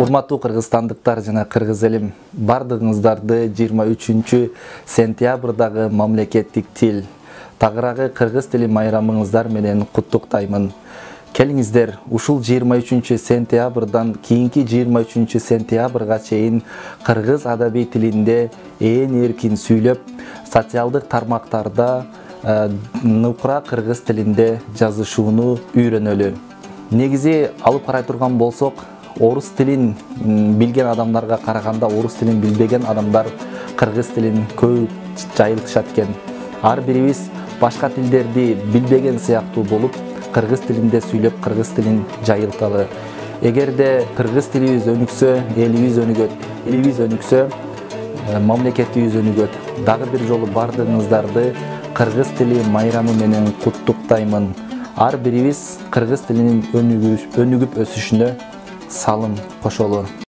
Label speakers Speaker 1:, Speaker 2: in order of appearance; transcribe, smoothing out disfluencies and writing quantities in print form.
Speaker 1: Урматтуу кыргызстандыктар жана кыргыз элим, бардыгыңыздарды 23 сентябрдагы мамлекеттик тил, тагыраагы кыргыз тили майрамыңыздар менен куттуктаймын. Келиңиздер, ушул 23 сентябрдан кийинки 23 сентябрга чейин кыргыз адабий тилинде ээн эркин сүйлөп, социалдык тармактарда нукура кыргыз тилинде жазышууну үйрөнөлү. Негизи алып карай турган болсок, орус тилин билген адамдарга караганда орус тилин билбеген адамдар кыргыз тилин көп жайылтышат экен. Ар бирибиз башка тилдерди билбеген сыяктуу болуп, кыргыз тилинде сүйлөп, кыргыз тилин жайылталы. Эгерде кыргыз тилибиз өнүксө, элибиз өнүксө, мамлекетибиз өнүгөт. Дагы бир жолу бардыгыңыздарды кыргыз тили майрамы менен куттуктаймын. Ар бирибиз кыргыз тилинин өнүгүп өсүшүнө салым кошолу.